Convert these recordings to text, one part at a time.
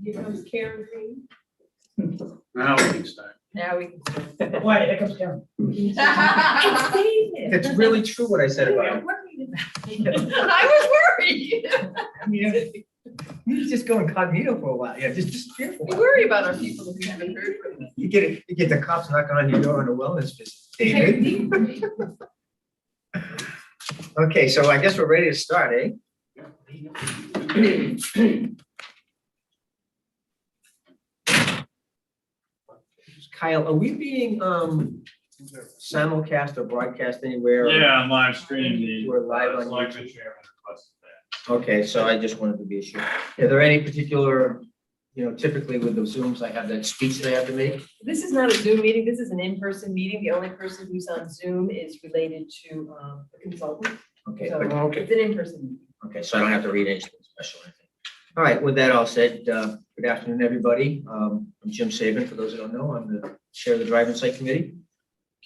Here comes Karen Green. Now we can start. Now we can start. Why, here comes Karen. It's It's really true what I said about him. I was worried. Yeah. You just go incognito for a while. Yeah, just disappear for a We while. worry about our people that we haven't heard from. You get the cops knocking on your door on a wellness visit. David. Okay, so I guess we're ready to start, eh? Kyle, are we being simulcast or broadcast anywhere? Yeah, I'm live streaming. We're live on Selectman YouTube. Chairman requested that. Okay, so I just wanted to be sure. Are there any particular, typically with the Zooms, I have that speech that I have to make? This is not a Zoom meeting. This is an in-person meeting. The only person who's on Zoom is related to a consultant. Okay, So but, it's an in-person meeting. okay, so I don't have to read anything special or anything. All right, with that all said, good afternoon, everybody. I'm Jim Saban. For those who don't know, I'm the chair of the Drive-In Site Committee.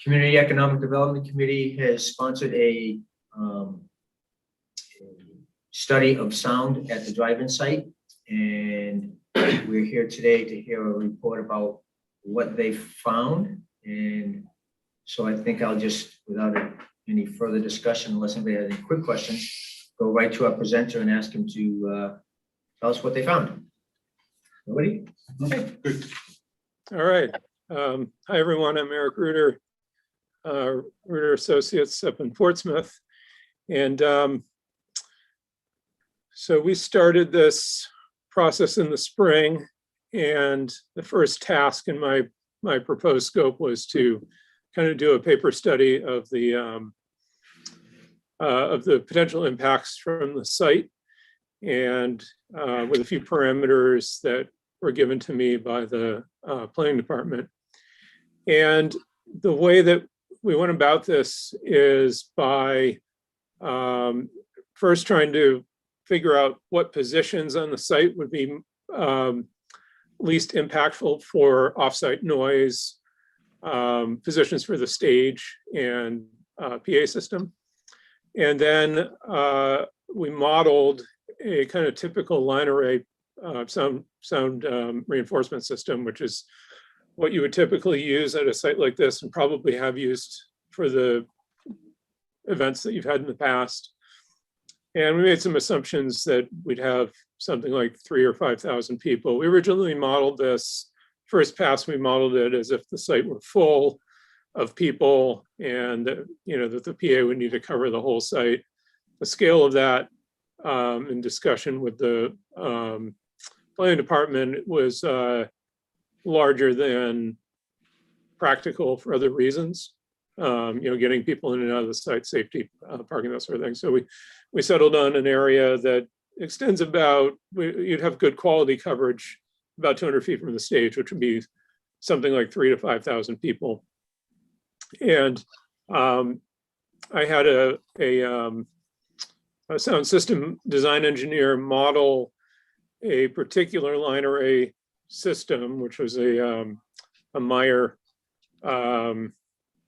Community Economic Development Committee has sponsored a study of sound at the drive-in site. And we're here today to hear a report about what they found. And so I think I'll just, without any further discussion, unless anybody has any quick questions, go right to our presenter and ask him to tell us what they found. Nobody? Okay, good. All right. Hi, everyone. I'm Eric Reuter, Reuter Associates up in Portsmouth. And so we started this process in the spring, and the first task in my proposed scope was to kind of do a paper study of the potential impacts from the site, and with a few parameters that were given to me by the planning department. And the way that we went about this is by first trying to figure out what positions on the site would be least impactful for offsite noise, positions for the stage and PA system. And then we modeled a kind of typical line array sound reinforcement system, which is what you would typically use at a site like this and probably have used for the events that you've had in the past. And we made some assumptions that we'd have something like 3,000 or 5,000 people. We originally modeled this, first pass, we modeled it as if the site were full of people and that the PA would need to cover the whole site. The scale of that in discussion with the planning department was larger than practical for other reasons. Getting people in and out of the site, safety, parking, that sort of thing. So we settled on an area that extends about, you'd have good quality coverage about 200 feet from the stage, which would be something like 3,000 to 5,000 people. And I had a sound system design engineer model a particular line array system, which was a Meyer, to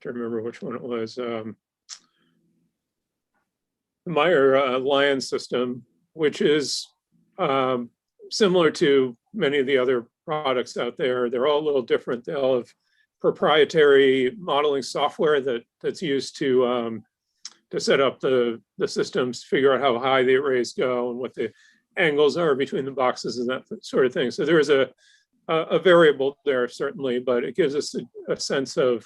remember which one it was, the Meyer Lion system, which is similar to many of the other products out there. They're all a little different. They all have proprietary modeling software that's used to set up the systems, figure out how high the arrays go and what the angles are between the boxes and that sort of thing. So there is a variable there, certainly, but it gives us a sense of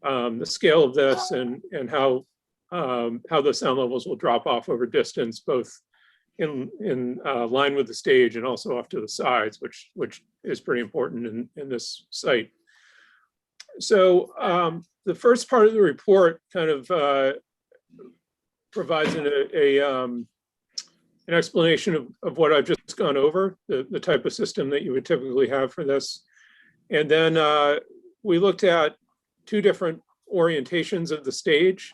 the scale of this and how the sound levels will drop off over distance, both in line with the stage and also off to the sides, which is pretty important in this site. So the first part of the report kind of provides an explanation of what I've just gone over, the type of system that you would typically have for this. And then we looked at two different orientations of the stage.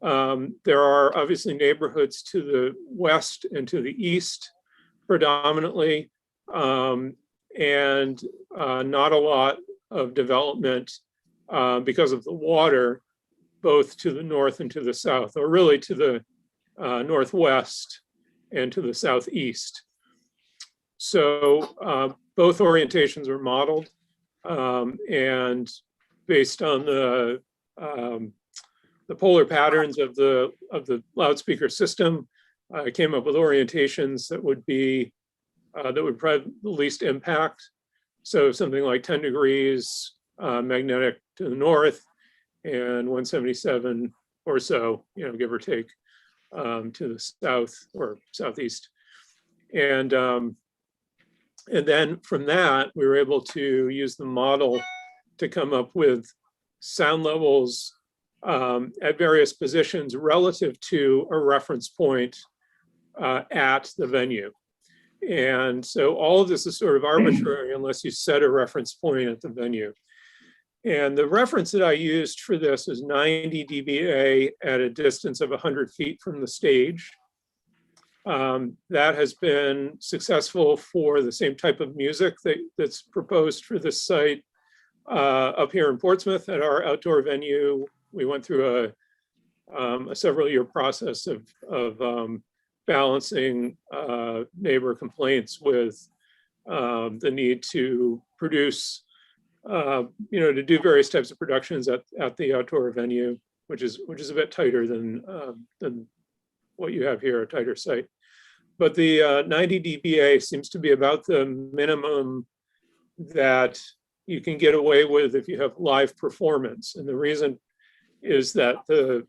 There are obviously neighborhoods to the west and to the east predominantly, and not a lot of development because of the water, both to the north and to the south, or really to the northwest and to the southeast. So both orientations were modeled, and based on the polar patterns of the loudspeaker system, I came up with orientations that would be that would provide the least impact. So something like 10 degrees magnetic to the north and 177 or so, give or take, to the south or southeast. And then from that, we were able to use the model to come up with sound levels at various positions relative to a reference point at the venue. And so all of this is sort of arbitrary unless you set a reference point at the venue. And the reference that I used for this is 90 dBA at a distance of 100 feet from the stage. That has been successful for the same type of music that's proposed for this site up here in Portsmouth at our outdoor venue. We went through a several-year process of balancing neighbor complaints with the need to produce, to do various types of productions at the outdoor venue, which is a bit tighter than what you have here, a tighter site. But the 90 dBA seems to be about the minimum that you can get away with if you have live performance. And the reason is that the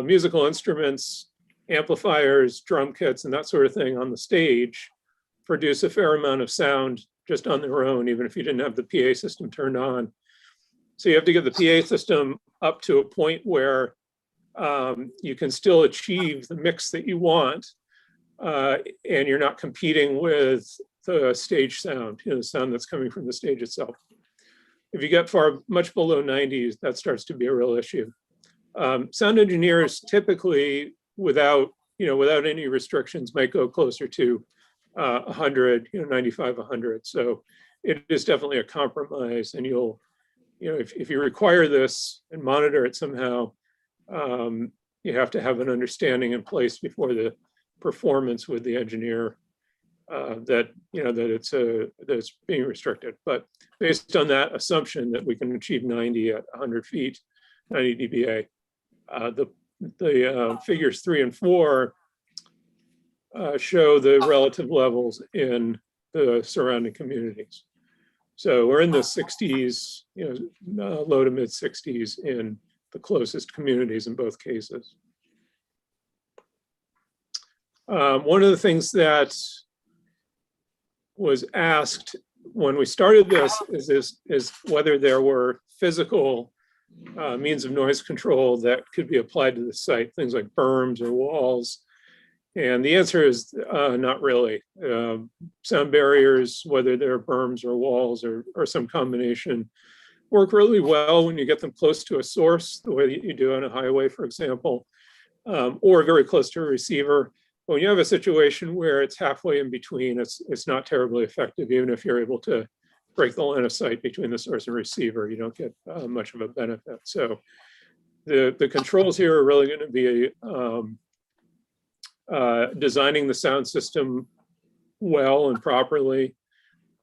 musical instruments, amplifiers, drum kits, and that sort of thing on the stage produce a fair amount of sound just on their own, even if you didn't have the PA system turned on. So you have to get the PA system up to a point where you can still achieve the mix that you want, and you're not competing with the stage sound, the sound that's coming from the stage itself. If you get much below 90s, that starts to be a real issue. Sound engineers typically, without any restrictions, might go closer to 100, 95, 100. So it is definitely a compromise, and you'll, if you require this and monitor it somehow, you have to have an understanding in place before the performance with the engineer that it's being restricted. But based on that assumption that we can achieve 90 at 100 feet, 90 dBA, the figures 3 and 4 show the relative levels in the surrounding communities. So we're in the 60s, low to mid 60s in the closest communities in both cases. One of the things that was asked when we started this is whether there were physical means of noise control that could be applied to the site, things like berms or walls. And the answer is not really. Sound barriers, whether they're berms or walls or some combination, work really well when you get them close to a source, the way that you do on a highway, for example, or very close to a receiver. But when you have a situation where it's halfway in between, it's not terribly effective, even if you're able to break the line of sight between the source and receiver, you don't get much of a benefit. So the controls here are really going to be designing the sound system well and properly,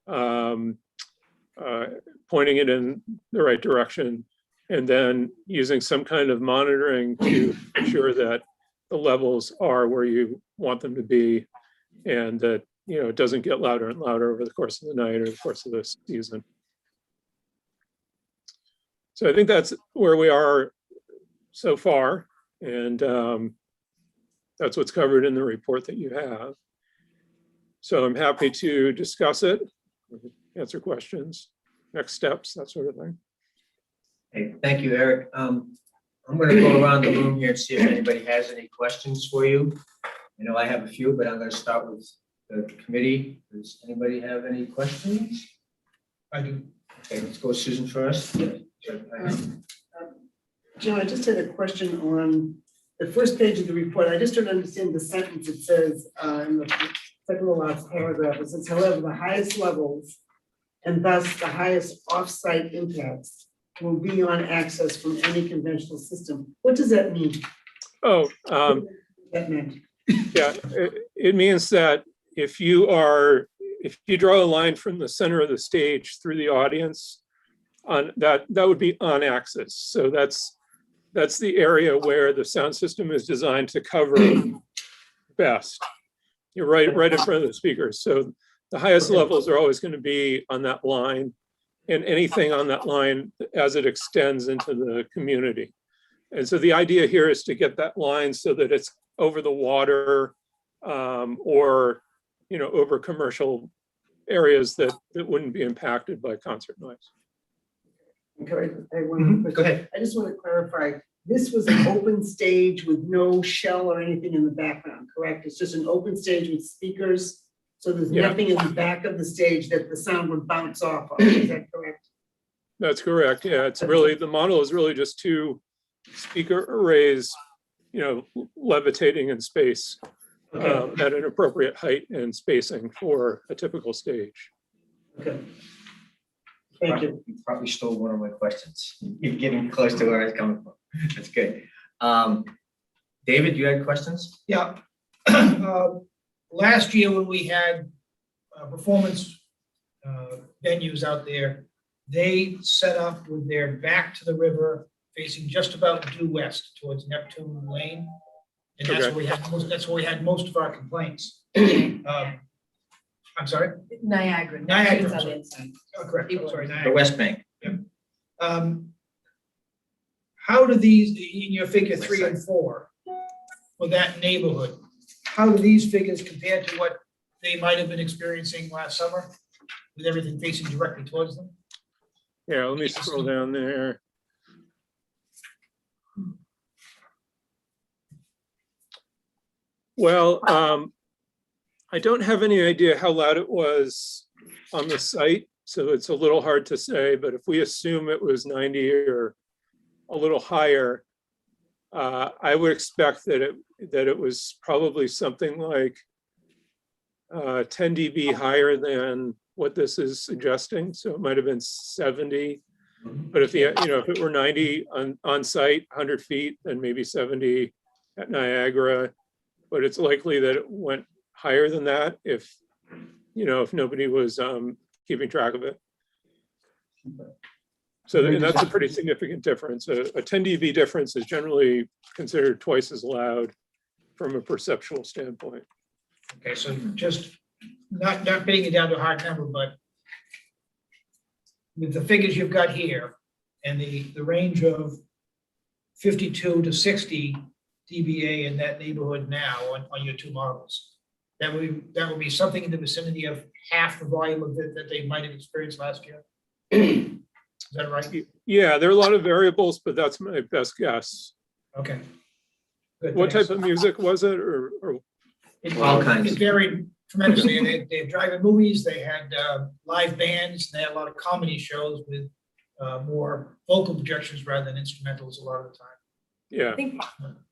pointing it in the right direction, and then using some kind of monitoring to ensure that the levels are where you want them to be, and that it doesn't get louder and louder over the course of the night or the course of the season. So I think that's where we are so far, and that's what's covered in the report that you have. So I'm happy to discuss it, answer questions, next steps, that sort of thing. Hey, thank you, Eric. I'm going to go around the room here and see if anybody has any questions for you. I know I have a few, but I'm going to start with the committee. Does anybody have any questions? I do. Okay, let's go Susan first. Jim, I just had a question on the first page of the report. I just don't understand the sentence. It says in the second to last paragraph, it says, however, the highest levels and thus the highest off-site impacts will be on access from any conventional system. What does that mean? Oh, That meant. yeah, it means that if you are if you draw a line from the center of the stage through the audience, on that would be on axis. So that's the area where the sound system is designed to cover best. You're right in front of the speakers. So the highest levels are always going to be on that line, and anything on that line as it extends into the community. And so the idea here is to get that line so that it's over the water, or over commercial areas that wouldn't be impacted by concert noise. Okay, I want to- Go ahead. I just want to clarify, this was an open stage with no shell or anything in the background, correct? It's just an open stage with speakers, so there's Yeah. nothing in the back of the stage that the sound would bounce off of, is that correct? That's correct. Yeah, it's really, the model is really just two speaker arrays, levitating in space at an appropriate height and spacing for a typical stage. Okay. Thank you. You probably stole one of my questions. You're getting close to where I was coming from. That's good. David, you had questions? Yeah. Last year when we had performance venues out there, they set up with their back to the river, facing just about due west towards Neptune Lane. And that's Okay. where we had most of our complaints. I'm sorry? Niagara. Niagara, It's on the sorry. inside. Oh, correct. I'm sorry, The Niagara. West Bank. How do these, in your figure 3 and 4, for that neighborhood, how do these figures compare to what they might have been experiencing last summer with everything facing directly towards them? Yeah, let me scroll down there. Well, I don't have any idea how loud it was on the site, so it's a little hard to say, but if we assume it was 90 or a little higher, I would expect that it was probably something like 10 dB higher than what this is suggesting. So it might have been 70. But if if it were 90 on site, 100 feet, then maybe 70 at Niagara. But it's likely that it went higher than that if nobody was keeping track of it. So and that's a pretty significant difference. A 10 dB difference is generally considered twice as loud from a perceptual standpoint. Okay, so just not putting it down to a hard number, but with the figures you've got here and the range of 52 to 60 dBA in that neighborhood now on your two models, that would be something in the vicinity of half the volume of it that they might have experienced last year. Is that right? Yeah, there are a lot of variables, but that's my best guess. Okay. Good, What thanks. type of music was it, or All kinds. It varied tremendously. They had drive-in movies, they had live bands, they had a lot of comedy shows with more vocal projections rather than instrumentals a lot of the time. yeah? I think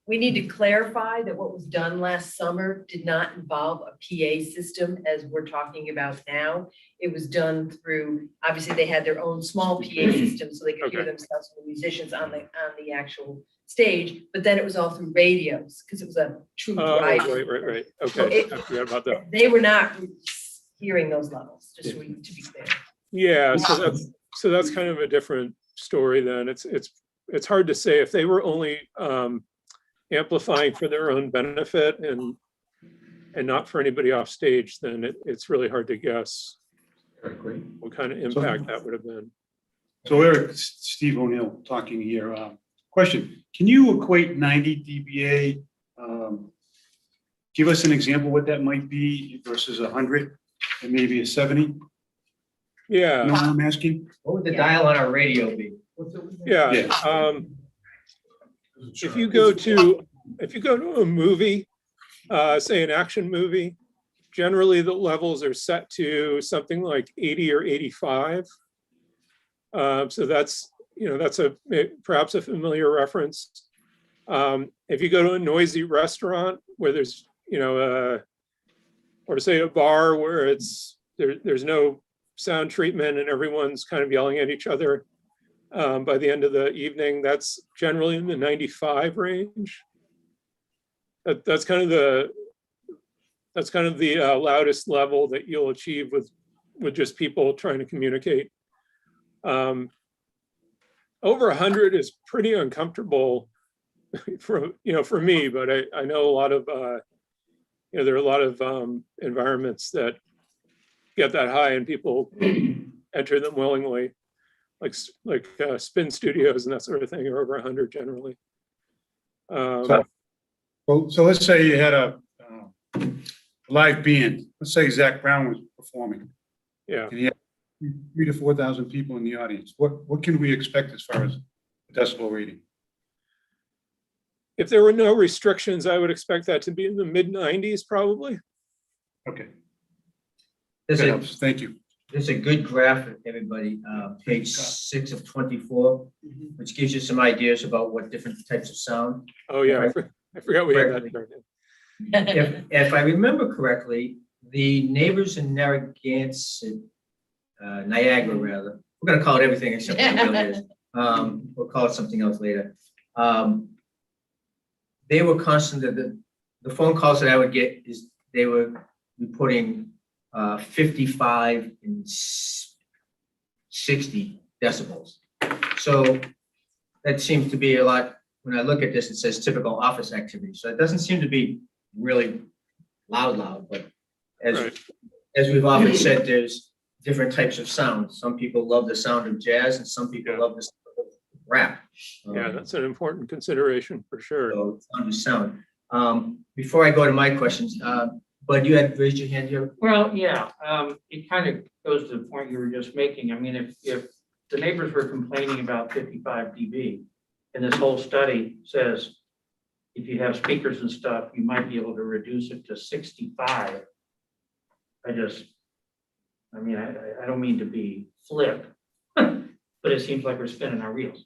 we need to clarify that what was done last summer did not involve a PA system as we're talking about now. It was done through, obviously, they had their own small PA system so they could hear Okay. themselves and the musicians on the actual stage, but then it was all through radios because it was a true Oh, drive. right. So Okay, it- I forgot about that. They were not hearing those levels, just to be clear. Yeah, so that's kind of a different story then. It's hard to say if they were only amplifying for their own benefit and not for anybody off stage, then it's really hard to guess what kind of impact that would have been. So Eric, Steve O'Neill talking here. Question, can you equate 90 dBA? Give us an example what that might be versus 100 and maybe a 70? You know Yeah, what I'm asking? What would the dial on our radio be? yeah. If you go to a movie, say an action movie, generally the levels are set to something like 80 or 85. So that's perhaps a familiar reference. If you go to a noisy restaurant where there's, or say a bar where there's no sound treatment and everyone's kind of yelling at each other, by the end of the evening, that's generally in the 95 range. That's kind of That's kind of the loudest level that you'll achieve with just people trying to communicate. Over 100 is pretty uncomfortable for me, but I know a lot of there are a lot of environments that get that high and people enter them willingly, like spin studios and that sort of thing are over 100 generally. So let's say you had a live band. Let's say Zach Brown was performing. Yeah. And he had 3,000 to 4,000 people in the audience. What can we expect as far as decibel rating? If there were no restrictions, I would expect that to be in the mid 90s probably. Okay, There's that a, helps. Thank you. there's a good graph, everybody, page 6 of 24, which gives you some ideas about what different types of sound. Oh yeah, I forgot we had that. If I remember correctly, the neighbors in Narragansett, Niagara rather, we're gonna call it everything except what it really is. We'll call it something else later. They were constantly, the phone calls that I would get is they were reporting 55 and 60 decibels. So that seems to be a lot. When I look at this, it says typical office activity. So it doesn't seem to be really loud, but as we've often said, there's different types of sound. Some people love the sound of jazz and some people love the sound of rap. Yeah, that's an important consideration for sure. So sound is sound. Before I go to my questions, Bud, you had raised your hand here. Well, yeah, it kind of goes to the point you were just making. I mean, if the neighbors were complaining about 55 dB, and this whole study says if you have speakers and stuff, you might be able to reduce it to 65. I don't mean to be flip, but it seems like we're spinning our wheels.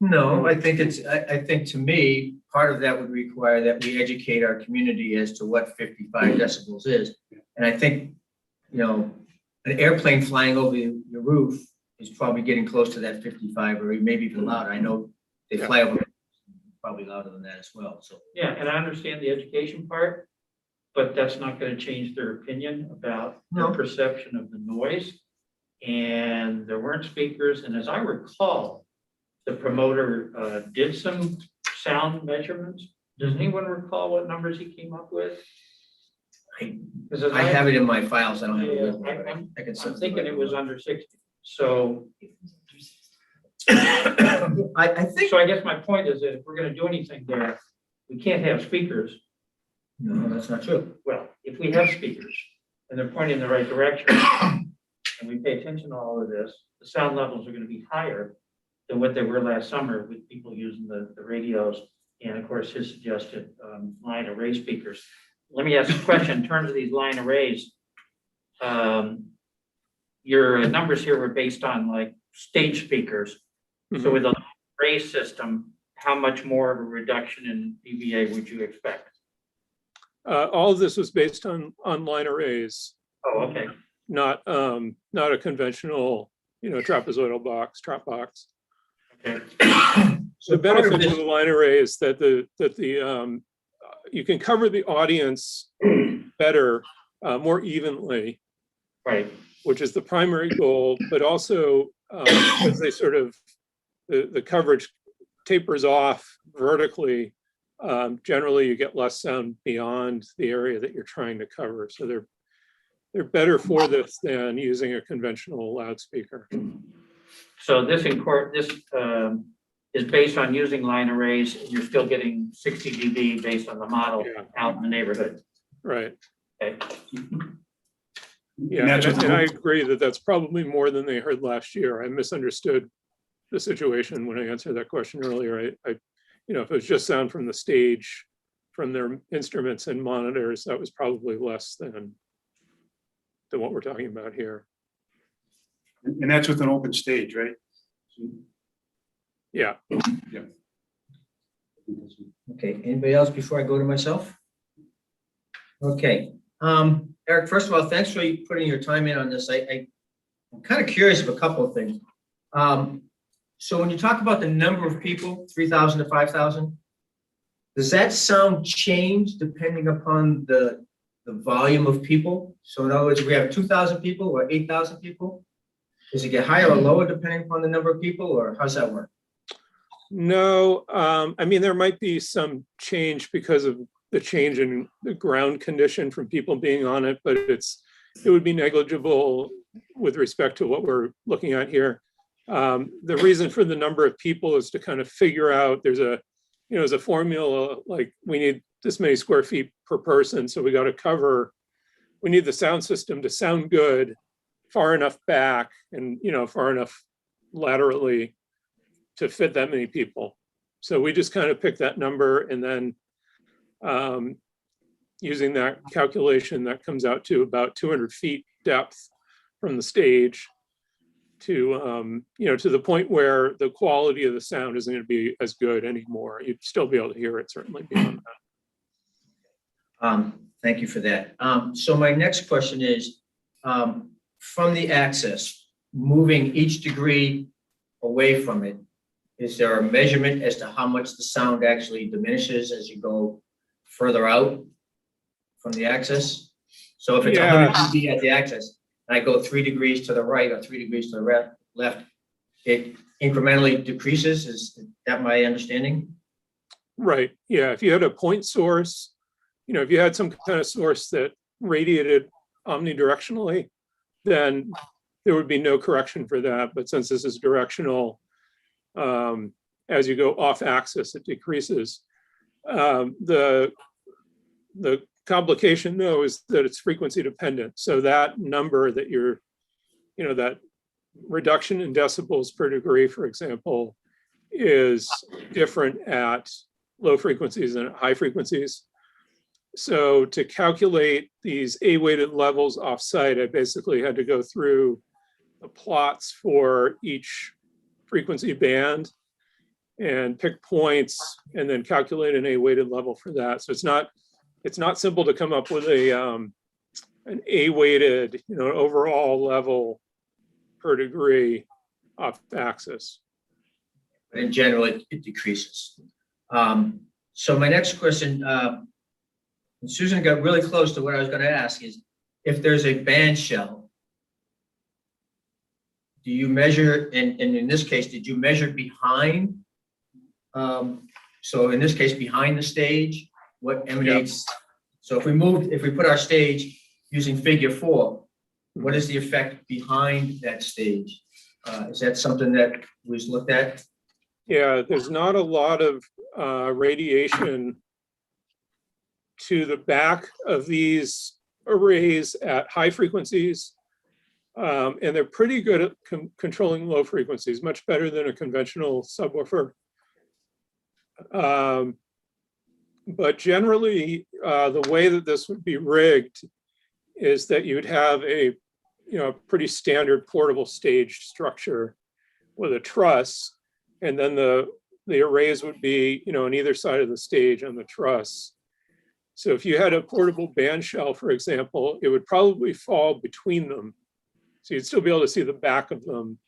No, I think to me, part of that would require that we educate our community as to what 55 decibels is. And I think, an airplane flying over your roof is probably getting close to that 55 or maybe even louder. I know they fly over probably louder than that as well, so. Yeah, and I understand the education part, but that's not going to change their opinion about their perception of the noise. And there weren't speakers, and as I recall, the promoter did some sound measurements. Does anyone recall what numbers he came up with? I have it in my files. I don't have it with me. I'm thinking it was under 60. So I think. So I guess my point is that if we're going to do anything there, we can't have speakers. No, that's not true. Well, if we have speakers and they're pointing in the right direction and we pay attention to all of this, the sound levels are going to be higher than what they were last summer with people using the radios and of course his suggested line array speakers. Let me ask a question in terms of these line arrays. Your numbers here were based on like stage speakers. Mm-hmm. So with a array system, how much more of a reduction in dBA would you expect? All of this was based on line arrays. Oh, okay. Not a conventional, trapezoidal box, trap box. Okay. So the benefit of the line array is that you can cover the audience better, more evenly, right? Which is the primary goal, but also as they sort of the coverage tapers off vertically, generally you get less sound beyond the area that you're trying to cover. So they're better for this than using a conventional loudspeaker. So this is based on using line arrays. You're still getting 60 dB based on the model out in the neighborhood. Right. Okay. Yeah, and I agree that that's probably more than they heard last year. I misunderstood the situation when I answered that question earlier. If it was just sound from the stage, from their instruments and monitors, that was probably less than what we're talking about here. And that's with an open stage, right? Yeah. Yeah. Okay, anybody else before I go to myself? Okay, Eric, first of all, thanks for putting your time in on this. I'm kind of curious of a couple of things. So when you talk about the number of people, 3,000 to 5,000, does that sound change depending upon the the volume of people? So in other words, if we have 2,000 people or 8,000 people, does it get higher or lower depending upon the number of people, or how's that work? No, I mean, there might be some change because of the change in the ground condition from people being on it, but it would be negligible with respect to what we're looking at here. The reason for the number of people is to kind of figure out, there's a formula, like we need this many square feet per person. So we need the sound system to sound good, far enough back and, far enough laterally to fit that many people. So we just kind of pick that number, and then using that calculation, that comes out to about 200 feet depth from the stage to, to the point where the quality of the sound isn't going to be as good anymore. You'd still be able to hear it certainly beyond that. Thank you for that. So my next question is, from the access, moving each degree away from it, is there a measurement as to how much the sound actually diminishes as you go further out from the access? So if it's 100 dB at the access, and I go 3 degrees to the right or 3 degrees to the left, it incrementally decreases. Is that my understanding? Right. Yeah. If you had a point source, if you had some kind of source that radiated omnidirectionally, then there would be no correction for that. But since this is directional, as you go off axis, it decreases. The complication, though, is that it's frequency dependent. So that number that that reduction in decibels per degree, for example, is different at low frequencies than at high frequencies. So to calculate these A-weighted levels offsite, I basically had to go through the plots for each frequency band and pick points and then calculate an A-weighted level for that. So it's not simple to come up with an A-weighted, overall level per degree off axis. But in general, it decreases. So my next question, Susan got really close to what I was going to ask, is if there's a band shell, do you measure, and in this case, did you measure behind? So in this case, behind the stage, what emanates? Yep. So if we put our stage using figure 4, what is the effect behind that stage? Is that something that was looked at? Yeah, there's not a lot of radiation to the back of these arrays at high frequencies. And they're pretty good at controlling low frequencies, much better than a conventional subwoofer. But generally, the way that this would be rigged is that you'd have a pretty standard portable stage structure with a truss, and then the arrays would be on either side of the stage on the truss. So if you had a portable band shell, for example, it would probably fall between them. So you'd still be able to see the back of them,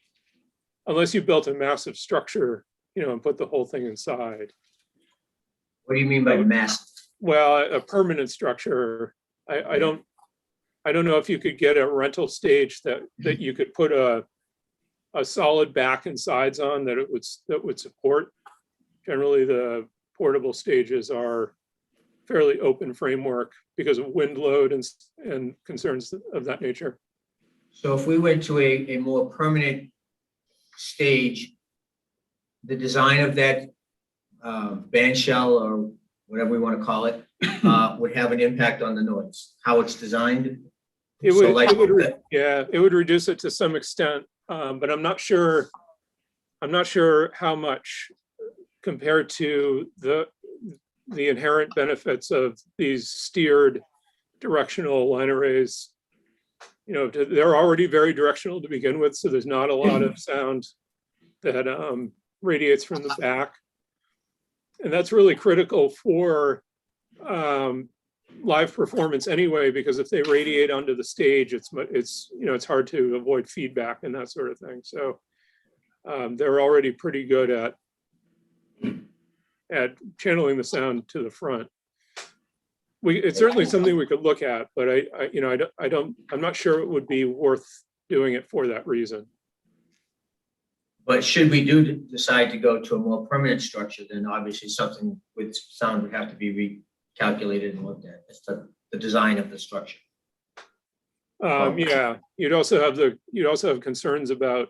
unless you built a massive structure, and put the whole thing inside. What do you mean by massive? Well, a permanent structure. I don't know if you could get a rental stage that you could put a solid back and sides on that would support. Generally, the portable stages are fairly open framework because of wind load and concerns of that nature. So if we went to a more permanent stage, the design of that band shell or whatever we want to call it would have an impact on the noise, how it's designed? It would reduce it to some extent, but I'm not sure how much compared to the inherent benefits of these steered directional line arrays. They're already very directional to begin with, so there's not a lot of sound that radiates from the back. And that's really critical for live performance anyway, because if they radiate onto the stage, it's hard to avoid feedback and that sort of thing. So they're already pretty good at channeling the sound to the front. it's certainly something we could look at, but I'm not sure it would be worth doing it for that reason. But should we decide to go to a more permanent structure, then obviously something with sound would have to be recalculated and looked at. It's the design of the structure. Yeah, you'd also have concerns about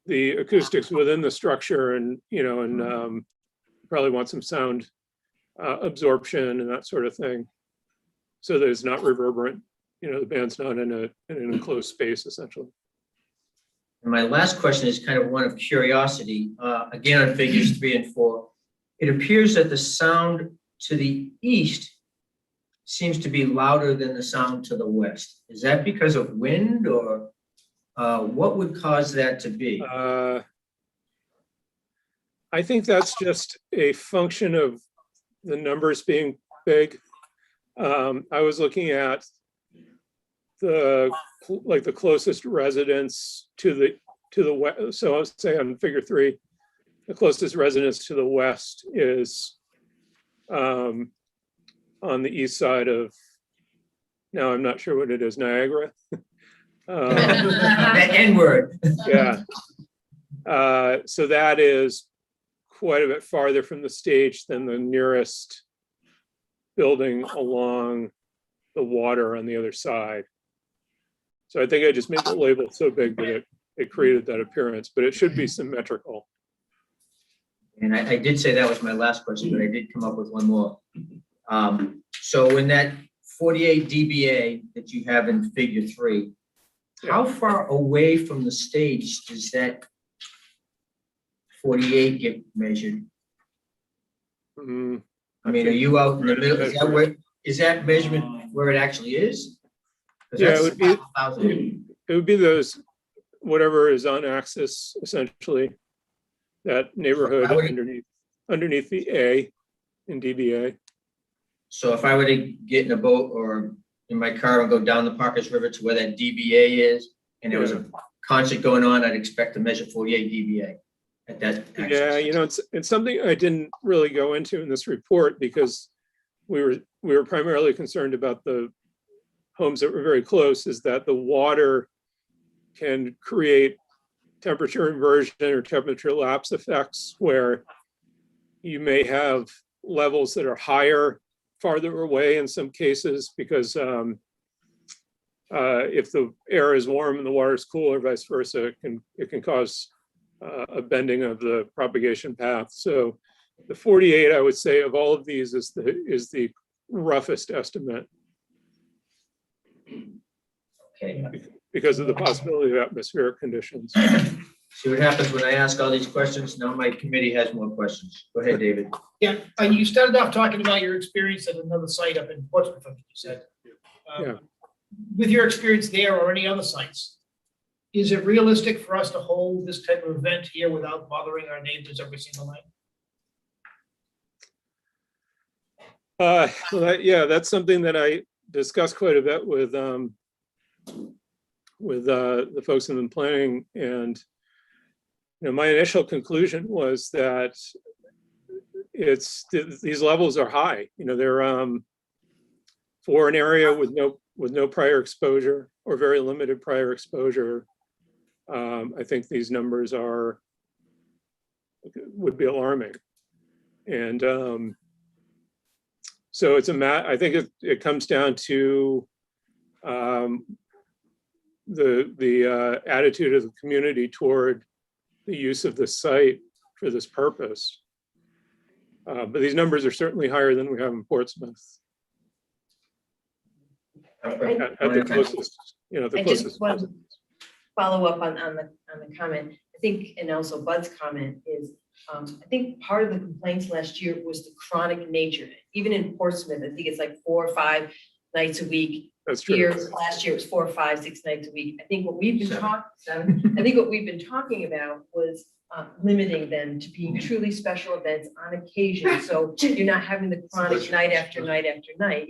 the acoustics within the structure, and probably want some sound absorption and that sort of thing, so that it's not reverberant. The band's not in an enclosed space essentially. And my last question is kind of one of curiosity. Again, on figures 3 and 4, it appears that the sound to the east seems to be louder than the sound to the west. Is that because of wind, or what would cause that to be? I think that's just a function of the numbers being big. I was looking at the closest residence to the west. So I would say on figure 3, the closest residence to the west is on the east side of, now I'm not sure what it is, Niagara. That N-word. Yeah. So that is quite a bit farther from the stage than the nearest building along the water on the other side. So I think I just made the label so big that it created that appearance, but it should be symmetrical. And I did say that was my last question, but I did come up with one more. So in that 48 dBA that you have in figure 3, how far away from the stage does that 48 get measured? I mean, are you out in the middle? Is that measurement where it actually is? Yeah, it would be those, whatever is on axis, essentially, that neighborhood underneath the A in dBA. So if I were to get in a boat or in my car and go down the Parkers River to where that dBA is, and there was a concert going on, I'd expect to measure 48 dBA at that axis. Yeah, it's something I didn't really go into in this report, because we were primarily concerned about the homes that were very close, is that the water can create temperature inversion or temperature lapse effects, where you may have levels that are higher farther away in some cases, because if the air is warm and the water is cool, or vice versa, it can cause a bending of the propagation path. So the 48, I would say, of all of these is the roughest estimate. Okay. Because of the possibility of atmospheric conditions. See what happens when I ask all these questions. Now my committee has more questions. Go ahead, David. Yeah, you started off talking about your experience at another site up in Portsmouth, I think you said. Yeah. With your experience there or any other sites, is it realistic for us to hold this type of event here without bothering our neighbors every single night? Yeah, that's something that I discussed quite a bit with the folks in the planning, and my initial conclusion was that these levels are high. They're for an area with no prior exposure or very limited prior exposure. I think these numbers would be alarming, and so I think it comes down to the attitude of the community toward the use of the site for this purpose. But these numbers are certainly higher than we have in Portsmouth. At the closest, the I closest. just want to follow up on the comment. I think, and also Bud's comment is, I think part of the complaints last year was the chronic nature. Even in Portsmouth, I think it's like 4 or 5 nights a week. That's true. Last year it was 4 or 5, 6 nights a week. I think what we've been talking about was limiting them to being truly special events on occasion. So you're not having the chronic night after night after night.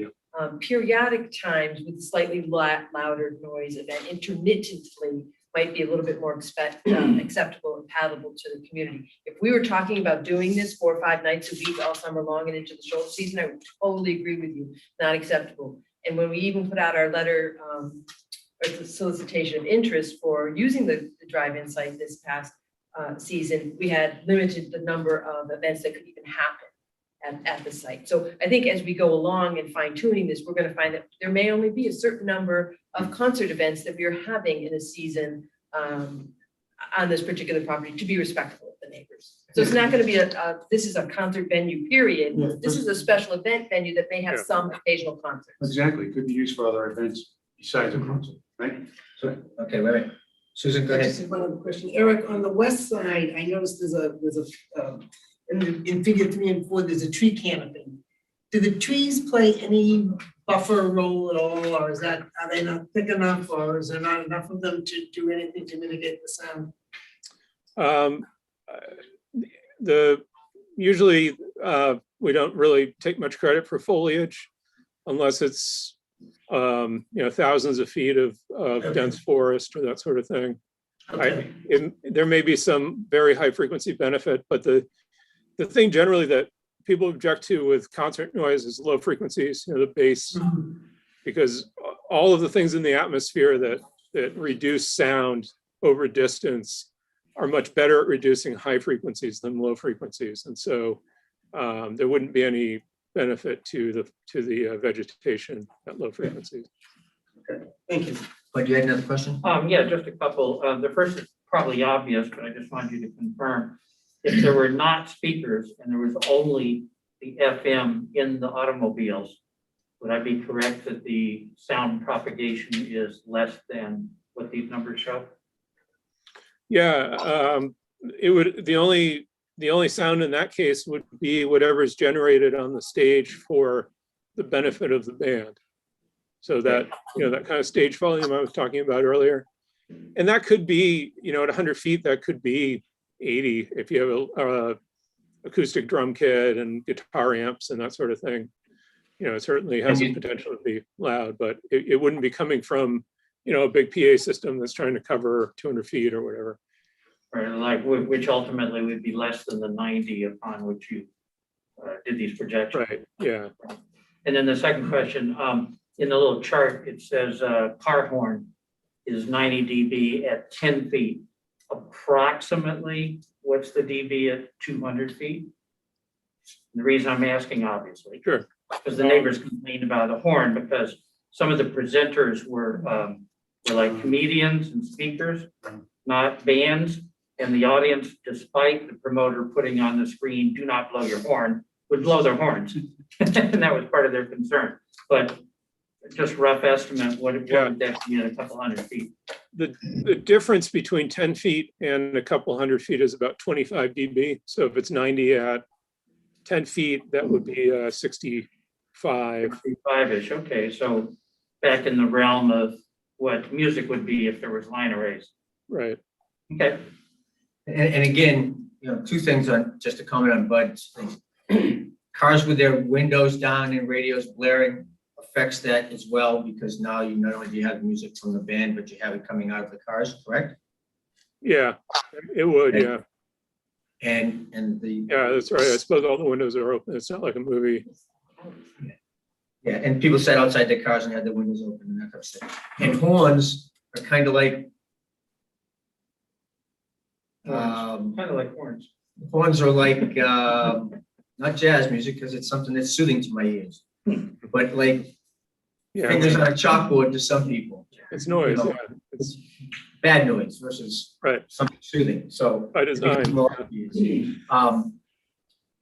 Periodic times with slightly louder noise event intermittently might be a little bit more acceptable and palatable to the community. If we were talking about doing this 4 or 5 nights a week all summer long and into the shoulder season, I would totally agree with you, not acceptable. And when we even put out our letter, or the solicitation of interest for using the drive-in site this past season, we had limited the number of events that could even happen at the site. So I think as we go along and fine tuning this, we're gonna find that there may only be a certain number of concert events that we're having in a season on this particular property to be respectful of the neighbors. So it's not gonna be this is a concert venue, period. Yeah. This is a special event venue that may have Yeah. some occasional concerts. Exactly, could be used for other events besides a concert, right? So, okay, wait a minute. Susan, go I ahead. just have one other question. Eric, on the west side, I noticed in figure 3 and 4, there's a tree canopy. Do the trees play any buffer role at all, or are they not thick enough, or is there not enough of them to do anything to mitigate the sound? Usually we don't really take much credit for foliage unless it's thousands of feet of dense forest or that sort of thing. Okay. There may be some very high frequency benefit, but the thing generally that people object to with concert noise is low frequencies, the bass, because all of the things in the atmosphere that reduce sound over distance are much better at reducing high frequencies than low frequencies. And so there wouldn't be any benefit to the vegetation at low frequencies. Okay, thank you. But you had another question? Yeah, just a couple. The first is probably obvious, but I just wanted you to confirm. If there were not speakers and there was only the FM in the automobiles, would I be correct that the sound propagation is less than what these numbers show? Yeah, it would, the only sound in that case would be whatever is generated on the stage for the benefit of the band. So that, that kind of stage volume I was talking about earlier. And that could be, at 100 feet, that could be 80 if you have a acoustic drum kit and guitar amps and that sort of thing. It certainly has the potential to be loud, but it wouldn't be coming from, a big PA system that's trying to cover 200 feet or whatever. Right, like which ultimately would be less than the 90 upon which you did these projections. Right, yeah. And then the second question, in the little chart, it says car horn is 90 dB at 10 feet. Approximately, what's the dB at 200 feet? The reason I'm asking, obviously, Sure. because the neighbors complained about the horn because some of the presenters were like comedians and speakers, not bands. And the audience, despite the promoter putting on the screen, "Do not blow your horn," would blow their horns. And that was part of their concern. But just rough estimate, what would that be at a couple hundred feet? The difference between 10 feet and a couple hundred feet is about 25 dB. So if it's 90 at 10 feet, that would be 65. 65-ish, okay, so back in the realm of what music would be if there was line arrays. Right. Okay. And again, two things on, just to comment on Bud's thing. Cars with their windows down and radios blaring affects that as well, because now you not only do you have music from the band, but you have it coming out of the cars, correct? Yeah, it would, Okay. yeah. And the. Yeah, that's right. I suppose all the windows are open. It's not like a movie. Yeah, and people sat outside their cars and had their windows open and that kind of stuff. And horns are kind of like. Kind of like horns. Horns are like, not jazz music, because it's something that's soothing to my ears, but like Yeah, fingers on a chalkboard to some people. it's noise. You know, Yeah, it's Bad noise versus right something soothing, so. by design. At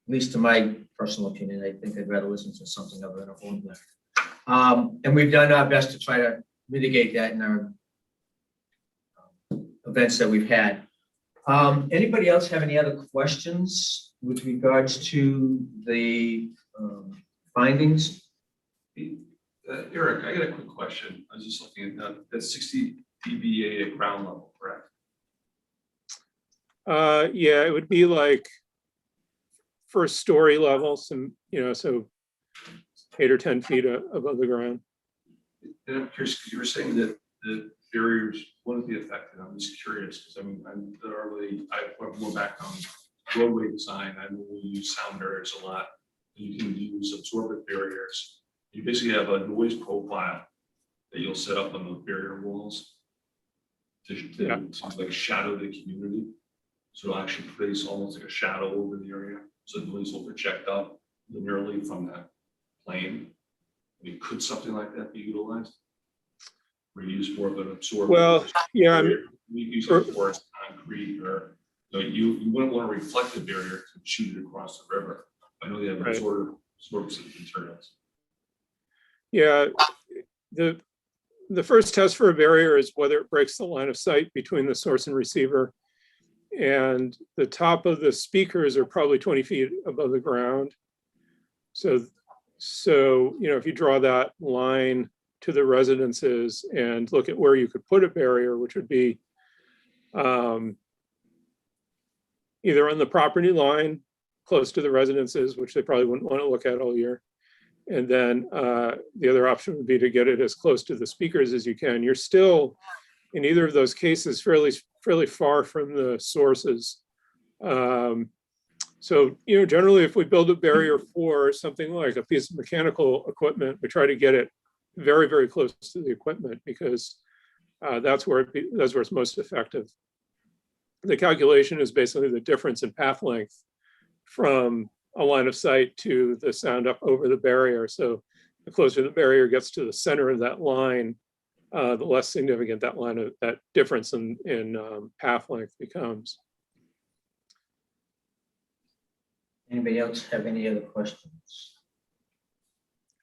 least to my personal opinion, I think I'd rather listen to something other than a horn blare. And we've done our best to try to mitigate that in our events that we've had. Anybody else have any other questions with regards to the findings? Eric, I got a quick question. I was just looking at that 60 dBA at ground level, correct? Yeah, it would be like first story level, some, so 8 or 10 feet above the ground. And I'm curious, because you were saying that the barriers wouldn't be affected? I'm just curious, because I mean, I have more background in roadway design. I know we use sound barriers a lot. You can use absorbent barriers. You basically have a noise profile that you'll set up on the barrier walls to like shadow the community. So it'll actually place almost like a shadow over the area. So the noise will project up linearly from that plane. I mean, could something like that be utilized? Or use more of an absorbent? Well, yeah, We use it for concrete, or you wouldn't want to reflect the barrier to shoot it across the river. I know they have Right. absorbent materials. yeah. The first test for a barrier is whether it breaks the line of sight between the source and receiver. And the top of the speakers are probably 20 feet above the ground. So if you draw that line to the residences and look at where you could put a barrier, which would be either on the property line close to the residences, which they probably wouldn't want to look at all year. And then the other option would be to get it as close to the speakers as you can. You're still, in either of those cases, fairly far from the sources. So, generally, if we build a barrier for something like a piece of mechanical equipment, we try to get it very, very close to the equipment, because that's where it's most effective. The calculation is basically the difference in path length from a line of sight to the sound up over the barrier. So the closer the barrier gets to the center of that line, the less significant that difference in path length becomes. Anybody else have any other questions?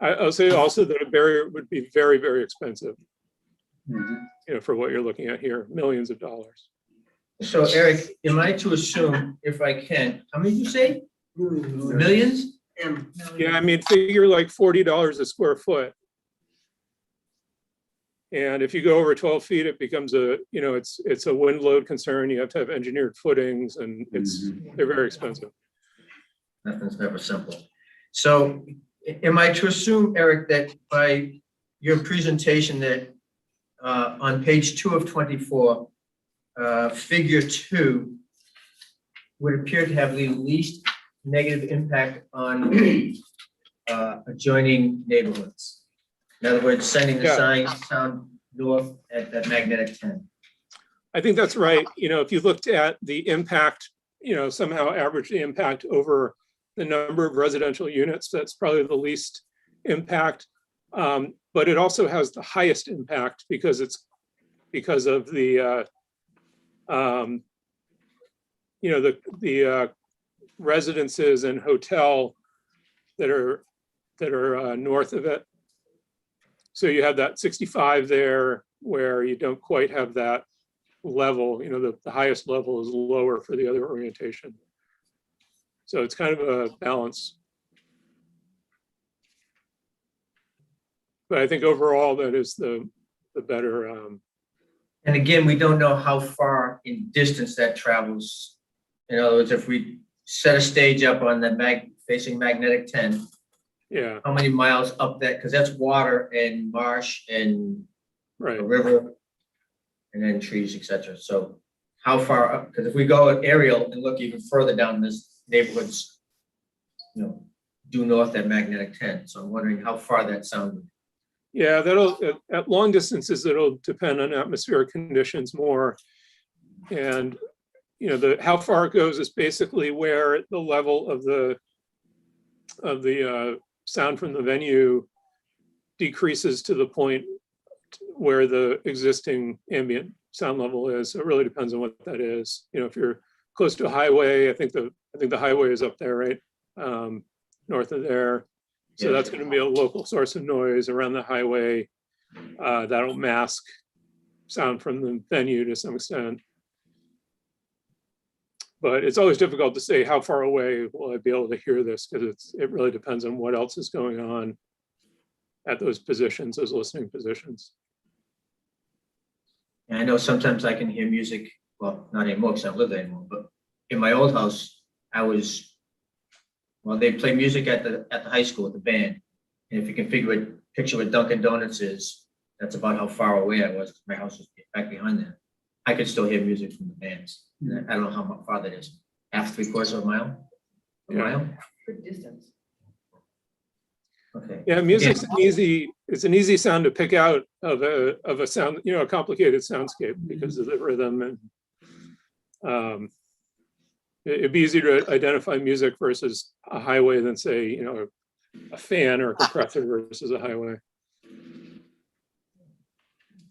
I'll say also that a barrier would be very, very expensive, for what you're looking at here, millions of dollars. So Eric, am I to assume, if I can, how many did you say? Millions? Yeah, I mean, figure like $40 a square foot. And if you go over 12 feet, it becomes it's a wind load concern. You have to have engineered footings, and they're very expensive. Nothing's never simple. So am I to assume, Eric, that by your presentation that on page 2 of 24, figure 2 would appear to have the least negative impact on adjoining neighborhoods? In other words, sending the sign sound north at that magnetic 10. I think that's right. If you looked at the impact, somehow average the impact over the number of residential units, that's probably the least impact. But it also has the highest impact because of the the residences and hotel that are north of it. So you have that 65 there where you don't quite have that level. The highest level is lower for the other orientation. So it's kind of a balance. But I think overall that is the better. And again, we don't know how far in distance that travels. In other words, if we set a stage up on the facing magnetic 10, yeah, how many miles up that? Because that's water and marsh and right. a river, and then trees, etc. So how far up? Because if we go aerial and look even further down this neighborhood's, due north at magnetic 10. So I'm wondering how far that sounded. Yeah, at long distances, it'll depend on atmospheric conditions more. And, how far it goes is basically where the level of the sound from the venue decreases to the point where the existing ambient sound level is. So it really depends on what that is. If you're close to a highway, I think the highway is up there, right? North of there. So that's going to be a local source of noise around the highway. That'll mask sound from the venue to some extent. But it's always difficult to say how far away will I be able to hear this, because it really depends on what else is going on at those positions, those listening positions. And I know sometimes I can hear music, well, not anymore because I don't live there anymore, but in my old house, they play music at the high school, at the band. And if you can picture what Dunkin' Donuts is, that's about how far away I was. My house was back behind there. I could still hear music from the bands. And I don't know how far that is. Half, 3/4 of a mile? A Yeah. mile? Good distance. Okay. Yeah, music's it's an easy sound to pick out of a sound, a complicated soundscape because of the rhythm and it'd be easier to identify music versus a highway than say, a fan or a compressor versus a highway.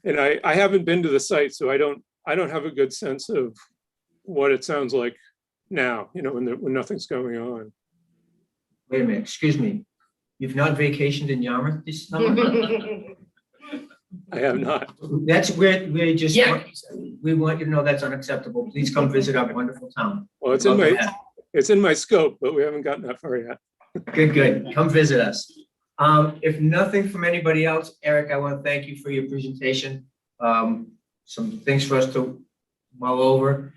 And I haven't been to the site, so I don't have a good sense of what it sounds like now, when nothing's going on. Wait a minute, excuse me. You've not vacationed in Yarmouth this summer? I have not. That's where we just, Yeah. we want you to know that's unacceptable. Please come visit our wonderful town. Well, it's in my scope, but we haven't gotten that far yet. Good. Come visit us. If nothing from anybody else, Eric, I want to thank you for your presentation. Some things for us to mull over.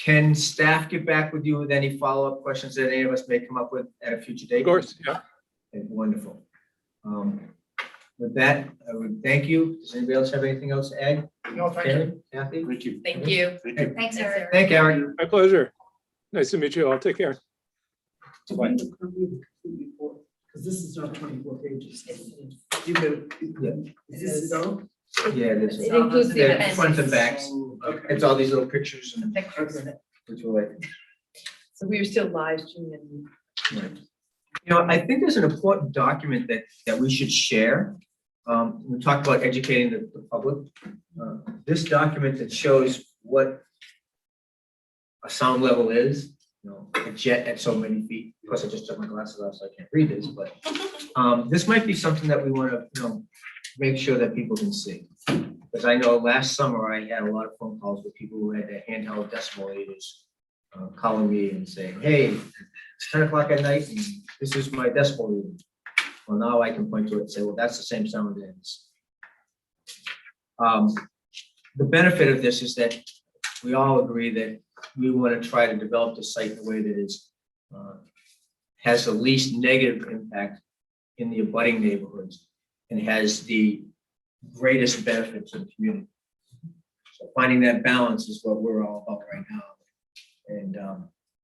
Can staff get back with you with any follow-up questions that any of us may come up with at a future date? Of course, yeah. Okay, wonderful. With that, I would thank you. Does anybody else have anything else to add? No, thank you. Karen, Kathy? Thank you. Thank you. Thank you. Thanks, Eric. Thank you, Eric. My pleasure. Nice to meet you all. Take care. Because this is not 24 pages. You could, is this so? Yeah, it is. It includes the Yeah, appendix. front and backs. Okay. It's all these little pictures and Pictures. which were like, So we are still live streaming. right. I think there's an important document that we should share. We talked about educating the public. This document that shows what a sound level is, a jet at so many feet. Of course, I just took my glasses off, so I can't read this, but this might be something that we want to, make sure that people can see. Because I know last summer I had a lot of phone calls with people who had their handheld decimal readers calling me and saying, hey, it's 10 o'clock at night and this is my decimal reading. Well, now I can point to it and say, well, that's the same sound as. The benefit of this is that we all agree that we want to try to develop the site in a way that is has the least negative impact in the abutting neighborhoods and has the greatest benefit to the community. So finding that balance is what we're all about right now, and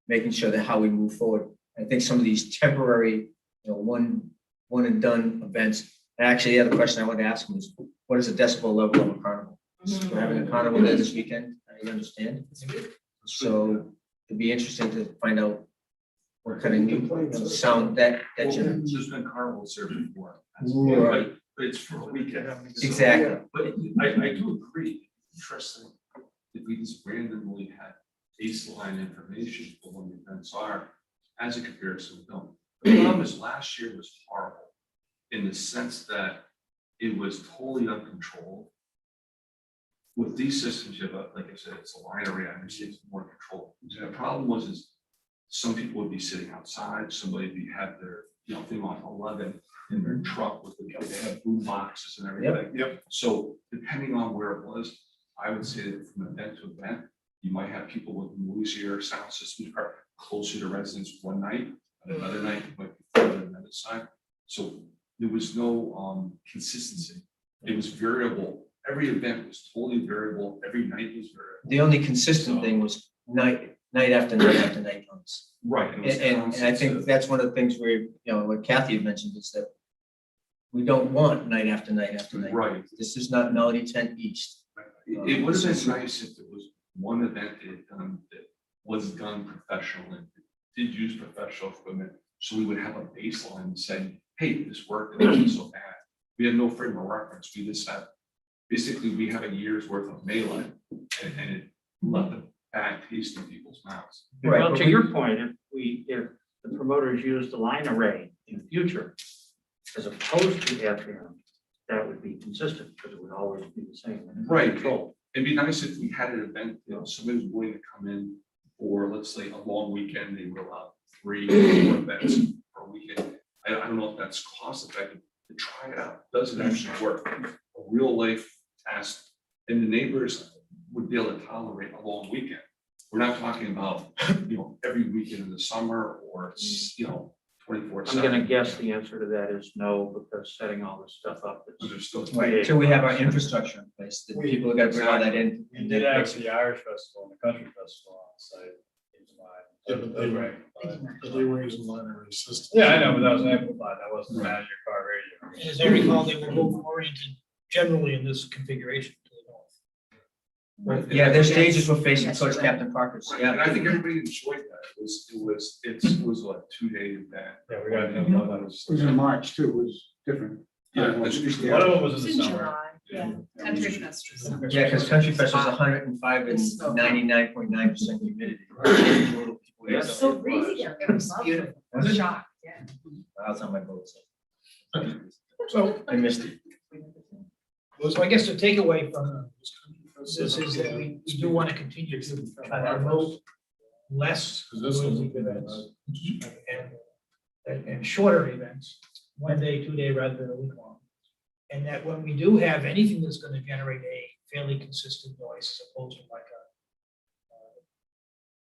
making sure that how we move forward. I think some of these temporary, one and done events. Actually, the other question I wanted to ask him is, what is the decibel level of a carnival? We're having a carnival there this weekend. I understand. So it'd be interesting to find out what kind of new sound that generates. There's been carnivals there before. Right. But it's for a weekend. Exactly. But I do agree, interesting, if we just randomly had baseline information for when the events are, as a comparison, we don't. The problem is last year was horrible in the sense that it was totally uncontrolled. With these systems, you have, like I said, it's a line array, I understand it's more control. The problem was some people would be sitting outside, somebody would have their thing on 11 in their truck with they have boom boxes and everything. Yep. So depending on where it was, I would say that from event to event, you might have people with noisier sound systems are closer to residents one night, and another night might be further on the other side. So there was no consistency. It was variable. Every event was totally variable. Every night was variable. The only consistent thing was night after night after night comes. Right. It was And I think constant. that's one of the things where, what Kathy had mentioned is that we don't want night after night after night. Right. This is not Melody 10 East. It would have been nice if there was one event that was done professionally, did use professional equipment, so we would have a baseline saying, hey, this worked and it wasn't so bad. We had no frame of reference. We just have, basically, we have a year's worth of melee and it left a bad taste in people's mouths. Right. Well, to your point, if the promoters use the line array in the future, as opposed to FM, that would be consistent because it would always be the same. Right. Control. It'd be nice if we had an event, somebody was willing to come in for, let's say, a long weekend, they would allow 3 or 4 events per weekend. I don't know if that's cost effective to try it out. Does it actually work? A real life task, and the neighbors would be able to tolerate a long weekend. We're not talking about, every weekend in the summer or, 24. I'm gonna guess the answer to that is no, because setting all this stuff up is. There's still. Right, until we have our infrastructure in place, the people have got to bring all that in. We did actually the Irish Festival and the Country Festival on site. Yeah, but they were, but they were using linear systems. Yeah, I know, but that was amplified. That wasn't out of your car radio. And as I recall, they were both oriented generally in this configuration to the north. Yeah, their stages were facing towards Captain Parker's, And yeah. I think everybody enjoyed that. It was like 2-day event. Yeah, we got It was in March too, it was different. Yeah, that's true. One of them was in the It's in summer. July, yeah. Country Fest. Yeah, because Country Fest was 105 and 99.9% humidity. It's so breezy down there. It was beautiful. Was it? Shocked, yeah. I was on my boat, so So, I missed it. so I guess the takeaway from this is that we do want to continue to promote less noisy events and shorter events, 1 day, 2 day rather than a week long. And that when we do have anything that's going to generate a fairly consistent noise, as opposed to like a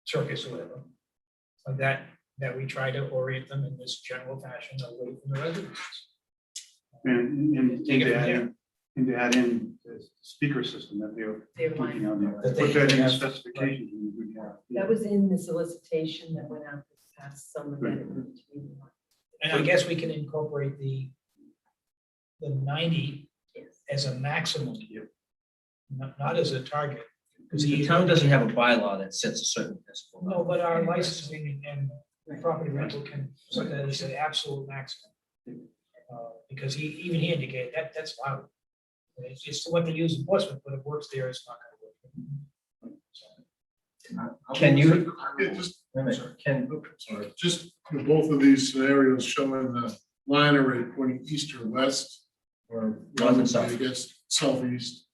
circus or whatever, like that we try to orient them in this general fashion away from the residents. And Take it to from add there. in, and to add in the speaker system that they were They were keeping like, on there. That they Put that in the have- specifications. that was in the solicitation that went out this past summer that it needed to be. And I guess we can incorporate the 90 Yes. as a maximum, not as a target. Because the town doesn't have a bylaw that sets a certain decibel. No, but our licensing and property rental can set that as an absolute maximum. Because even he indicated that's loud. It's what they use enforcement, but it works there, it's not gonna work. So, Can you? Yeah, just, Wait a minute, Can, sorry, just for both of these scenarios showing the line array pointing east or west, or North and south. I guess southeast.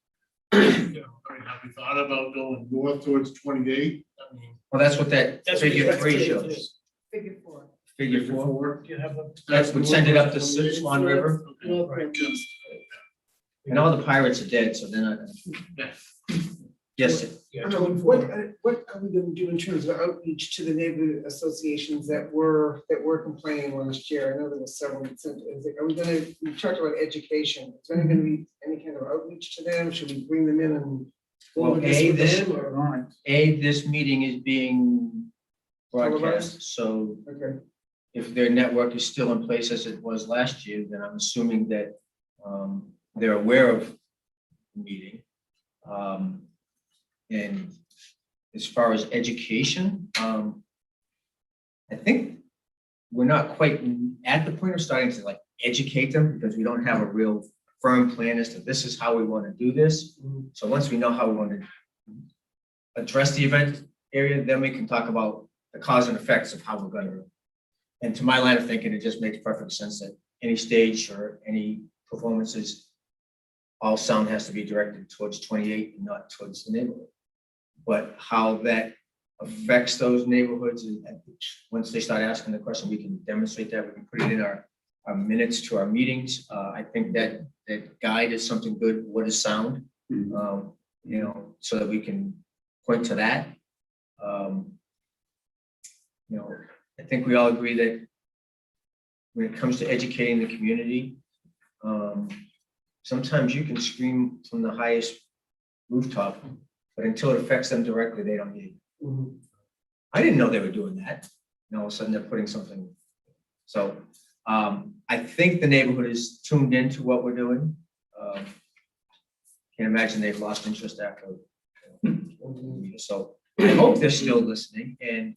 You know, I mean, have we thought about going north towards 28? I mean, well, that's what that That's what figure the 3 recommendation shows. is. Figure 4. Figure 4. Do you have a? That would send it up to Swan River. Okay. And all the pirates are dead, so they're not. Yes, Yeah, I 2 don't know, and 4. what are we gonna do in terms of outreach to the neighborhood associations that were complaining last year? I know there was several. Are we gonna, we talked about education, is there gonna be any kind of outreach to them? Should we bring them in and go Well, over this with them, or- this meeting is being broadcast, Televised? so Okay, if their network is still in place as it was last year, then I'm assuming that they're aware of the meeting. And as far as education, I think we're not quite at the point of starting to like educate them, because we don't have a real firm plan as to this is how we want to do this. So once we know how we want to address the event area, then we can talk about the cause and effects of how we're going to. And to my line of thinking, it just makes perfect sense that any stage or any performances, all sound has to be directed towards 28 and not towards the neighborhood. But how that affects those neighborhoods, and once they start asking the question, we can demonstrate that. We can put it in our minutes to our meetings. I think that guide is something good. What is sound? So that we can point to that. I think we all agree that when it comes to educating the community, sometimes you can scream from the highest rooftop, but until it affects them directly, they don't need it. Mhm. I didn't know they were doing that. And all of a sudden they're putting something. So I think the neighborhood is tuned into what we're doing. Can't imagine they've lost interest after. So I hope they're still listening and,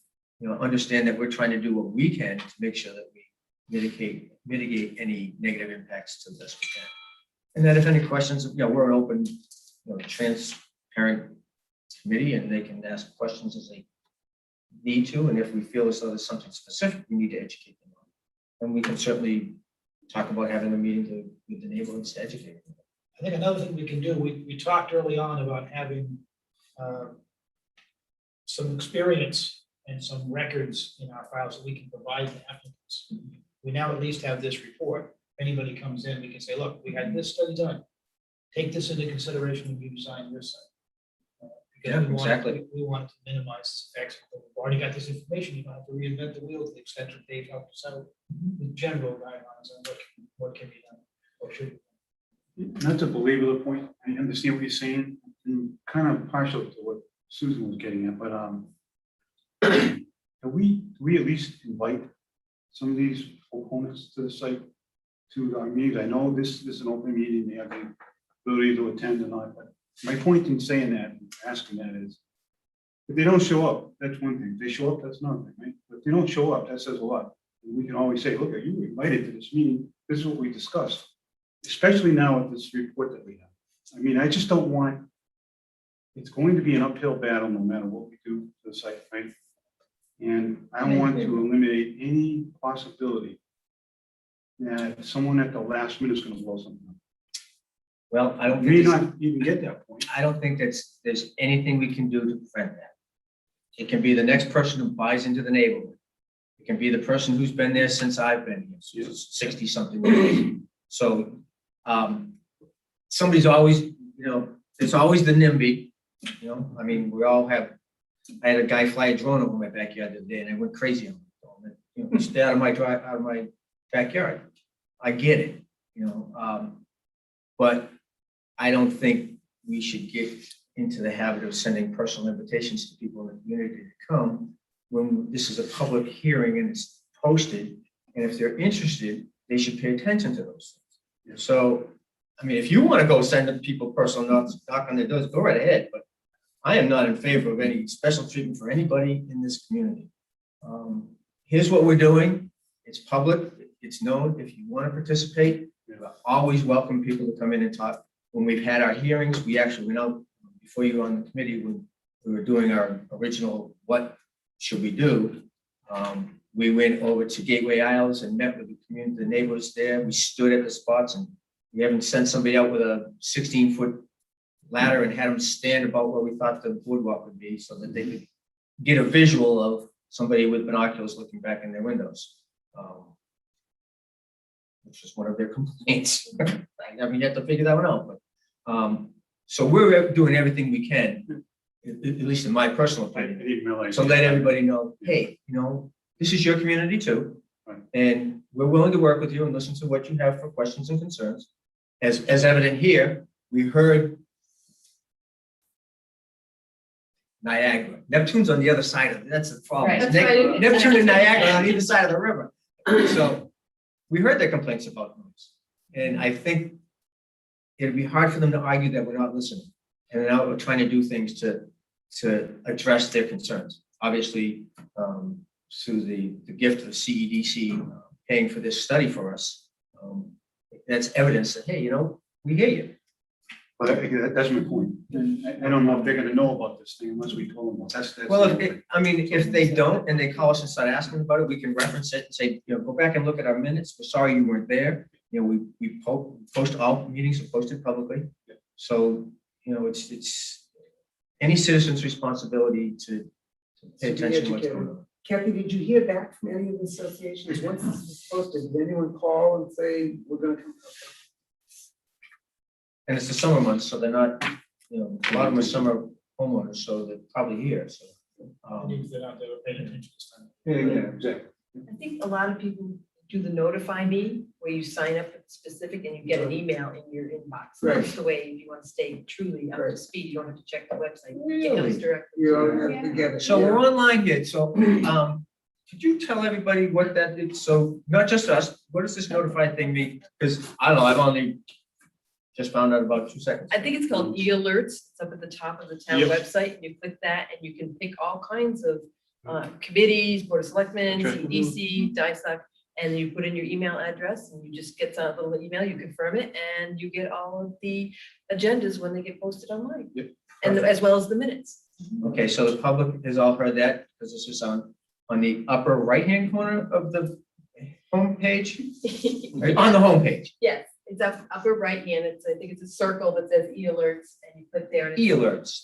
understand that we're trying to do what we can to make sure that we mitigate any negative impacts to the best we can. And then if any questions, we're an open, transparent committee, and they can ask questions as they need to. And if we feel as though there's something specific, we need to educate them on. And we can certainly talk about having a meeting with the neighborhoods to educate them. I think another thing we can do, we talked early on about having some experience and some records in our files that we can provide to applicants. We now at least have this report. If anybody comes in, we can say, look, we had this study done. Take this into consideration when you design your site. Because we want- exactly. We want to minimize the effects. We've already got this information, you don't have to reinvent the wheel to the extent that they've helped us out with general guidelines on what can be done or should. Not to belabor the point, I understand what you're saying, and kind of partial to what Susan was getting at, but, do we at least invite some of these opponents to the site to our meetings? I know this is an open meeting, they have the ability to attend or not, but my point in saying that, asking that is, if they don't show up, that's one thing. If they show up, that's another thing, right? But if they don't show up, that says a lot. And we can always say, look, you were invited to this meeting, this is what we discussed, especially now with this report that we have. I mean, I just don't want, it's going to be an uphill battle no matter what we do to the site, right? And I don't want to eliminate any possibility that someone at the last minute is going to blow something up. Well, I don't We may think, not even get that point. I don't think there's anything we can do to prevent that. It can be the next person who buys into the neighborhood. It can be the person who's been there since I've been here, 60 something years. So, somebody's always, there's always the NIMBY, I mean, we all have, I had a guy fly a drone over my backyard the other day and I went crazy on it. Stay out of my backyard. I get it, but I don't think we should get into the habit of sending personal invitations to people in the community to come when this is a public hearing and it's posted. And if they're interested, they should pay attention to those things. So, I mean, if you want to go send people personal notes, knock on their doors, go right ahead. But I am not in favor of any special treatment for anybody in this community. Here's what we're doing. It's public. It's known. If you want to participate, we always welcome people to come in and talk. When we've had our hearings, we actually went out before you were on the committee when we were doing our original what should we do. We went over to Gateway Isles and met with the community, the neighbors there. We stood at the spots, and we haven't sent somebody out with a 16-foot ladder and had them stand about where we thought the boardwalk would be so that they could get a visual of somebody with binoculars looking back in their windows. Which is one of their complaints. I mean, you have to figure that one out, but, so we're doing everything we can, at least in my personal I opinion, didn't realize. to let everybody know, hey, this is your community too. Right. And we're willing to work with you and listen to what you have for questions and concerns. As evident here, we heard Niagara. Neptune's on the other side of it. That's the problem. Right, that's right. Neptune and Niagara are on either side of the river. So we heard their complaints about noise. And I think it'd be hard for them to argue that we're not listening. And now we're trying to do things to address their concerns. Obviously, through the gift of the CEDC paying for this study for us, that's evidence that, hey, we hear you. But that's my point. And I don't know if they're gonna know about this thing unless we told them about it. That's. Well, if they don't and they call us and start asking about it, we can reference it and say, go back and look at our minutes. We're sorry you weren't there. We post all meetings are posted publicly. So, it's any citizen's responsibility to pay To be attention to what's educated. going on. Kathy, did you hear back from any of the associations? Once this was posted, did anyone call and say, we're gonna come? And it's the summer months, so they're not, a lot of them are summer homeowners, so they're probably here, so. They're not, they were paying attention this time. Yeah, exactly. I think a lot of people do the notify me, where you sign up for specific and you get an email in your inbox. That's the way, if you want to stay truly up to Right. speed, you don't have to check the website. It comes Really? directly. You don't have to get it. So we're online here, so, could you tell everybody what that is? So, not just us, what does this notified thing mean? Because I don't know, I've only just found out about 2 seconds. I think it's called e-alerts. It's up at the top of the town Yep. website, and you click that and you can pick all kinds of committees, board of selectmen, Okay. CEDC, DISAC, and you put in your email address and you just get a little email, you confirm it, and you get all of the agendas when they get posted online. Yep. And as well as the minutes. Okay, so the public has all heard that, because this is on the upper right-hand corner of the homepage, right? On the homepage, Yes, it's up upper right hand. I think it's a circle that says e-alerts, and you click there. And it's- e-alerts.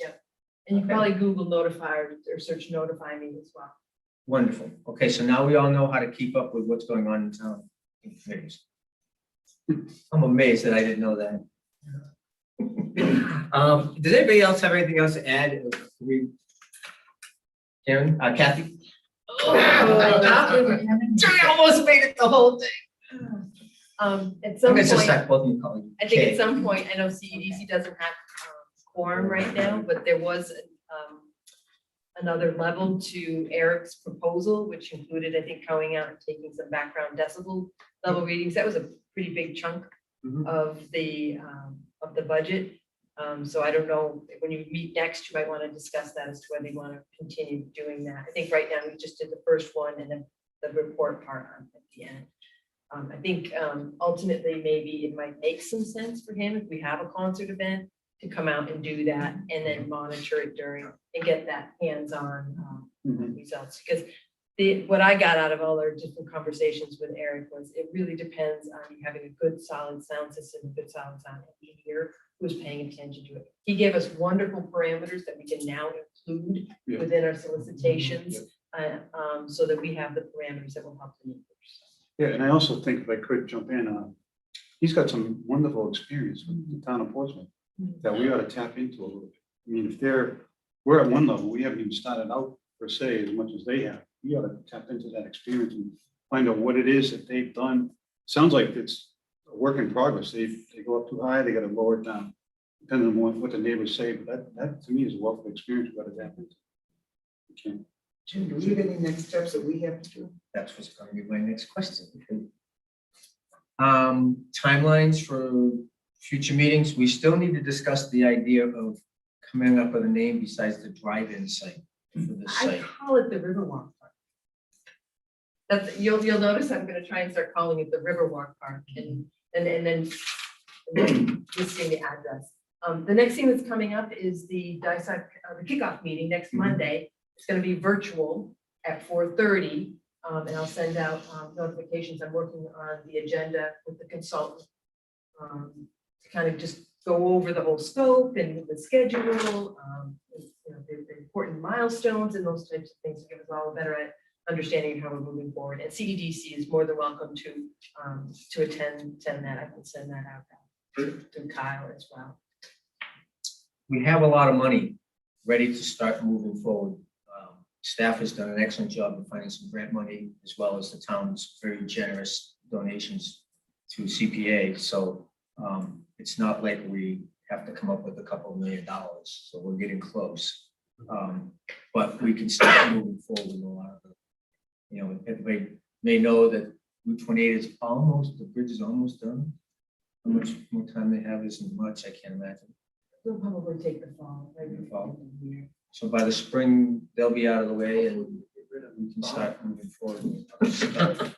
And you Okay. probably Google notify or search notify me as well. Wonderful. Okay, so now we all know how to keep up with what's going on in town. in committees. I'm amazed that I didn't know that. Does anybody else have anything else to add? Karen, Kathy? I almost made it the whole thing. At I'm some gonna just point, start both of you calling. I think at some point, I know CEDC doesn't have quorum right now, but there was another level to Eric's proposal, which included, I think, going out and taking some background decibel level readings. That was a pretty big chunk of the budget. So I don't know, when you meet next, you might want to discuss that as to whether you want to continue doing that. I think right now we just did the first one and then the report part at the end. I think ultimately, maybe it might make some sense for him if we have a concert event to come out and do that and then monitor it during and get that hands-on results. Because what I got out of all our different conversations with Eric was it really depends on you having a good solid sound system, a good solid sound engineer who's paying attention to it. He gave us wonderful parameters that we can now include within our solicitations so that we have the parameters that will help the neighbors. Yeah, and I also think if I could jump in, he's got some wonderful experience with the town of Portsmouth that we ought to tap into a little bit. I mean, if we're at one level, we haven't even started out per se as much as they have. We ought to tap into that experience and find out what it is that they've done. Sounds like it's a work in progress. They go up too high, they got to lower it down, depending on what the neighbors say. But that to me is a wealth of experience we got to tap into. Okay. Jim, do we have any next steps that we have to do? That's what's going to be my next question. Timelines for future meetings. We still need to discuss the idea of coming up with a name besides the drive-in site for this I site. call it the Riverwalk Park. That's, you'll notice I'm gonna try and start calling it the Riverwalk Park and then listing the address. The next thing that's coming up is the kickoff meeting next Monday. It's gonna be virtual at 4:30. And I'll send out notifications. I'm working on the agenda with the consultant to kind of just go over the whole scope and the schedule, the important milestones and those types of things to give us all a better understanding of how we're moving forward. And CEDC is more than welcome to attend that. I can send that out to Kyle as well. We have a lot of money ready to start moving forward. Staff has done an excellent job of finding some grant money as well as the town's very generous donations to CPA. So it's not like we have to come up with a couple $1 million. So we're getting close. But we can start moving forward with a lot of the, everybody may know that Route 28 is almost, the bridge is almost done. How much more time they have isn't much, I can't imagine. We'll probably take the fall, right? The fall. So by the spring, they'll be out of the way and we can start moving forward with other stuff.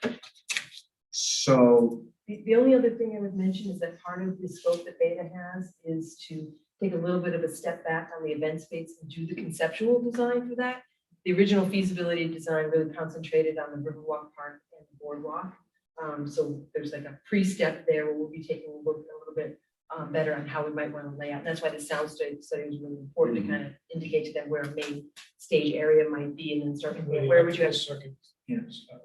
So The only other thing I would mention is that part of the scope that Beta has is to take a little bit of a step back on the event space and do the conceptual design for that. The original feasibility design really concentrated on the Riverwalk Park and the boardwalk. So there's like a pre-step there where we'll be taking a little bit better on how we might want to lay out. That's why the sound study was really important to kind of indicate to them where a main stage area might be and then start to think, where would you have circuit?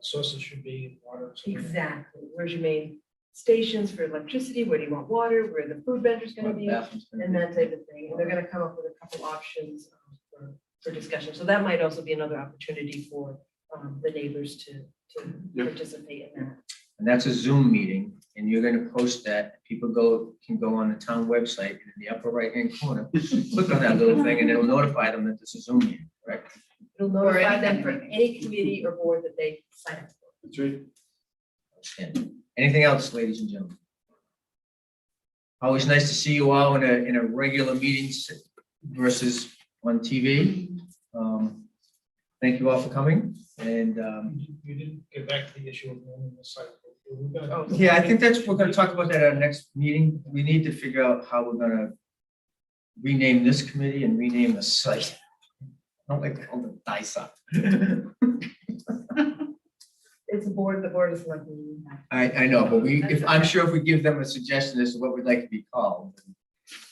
Sources should be water. exactly, where's your main stations for electricity, where do you want water, where the food vendor's gonna be, and that type of thing. And they're gonna come up with a couple options for discussion. So that might also be another opportunity for the neighbors to participate in that. and that's a Zoom meeting, and you're gonna post that. People can go on the town website, and in the upper right-hand corner, click on that little thing, and it'll notify them that this is a Zoom meeting, correct? It'll notify them for any committee or board that they sign up for. That's right. Outstanding. Anything else, ladies and gentlemen? Always nice to see you all in a regular meeting versus on TV. Thank you all for coming, and You didn't get back to the issue of naming the site. yeah, I think we're gonna talk about that at our next meeting. We need to figure out how we're gonna rename this committee and rename the site. I don't like to call it DISA. It's the board is like. I know, but I'm sure if we give them a suggestion as to what we'd like to be called,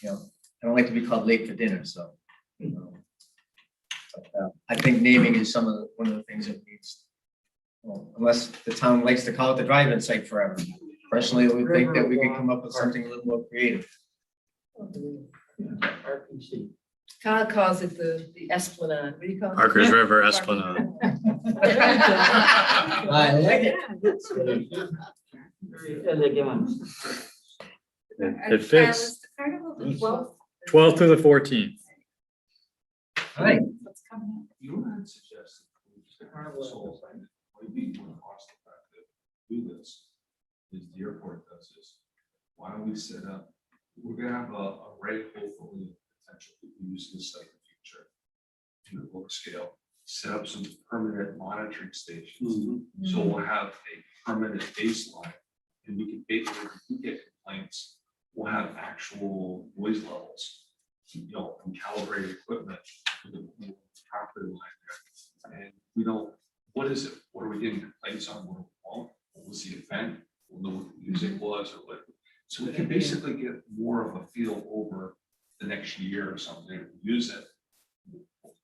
I don't like to be called late for dinner, so. But, I think naming is one of the things that needs, unless the town likes to call it the drive-in site forever. Personally, I would think that we could come up with something a little more creative. RPC. Kyle calls it the Esplanade. What do you call it? Parker's River Esplanade. I like it. And again, It fits. Carnival the 12th. 12th through the 14th. All right, What's coming You know what I'd suggest? So, maybe one cost effective, do this, is the airport does this. Why don't we set up, we're gonna have a array hopefully potential to use this site in the future. In the book scale, set up some permanent monitoring stations. So we'll have a permanent baseline. And we can basically, if we get complaints, we'll have actual noise levels. You know, and calibrated equipment with the property line there. And we don't, what is it? What are we getting complaints on? What was the event? We'll know what the music was or what. So we can basically get more of a feel over the next year or something, and use it.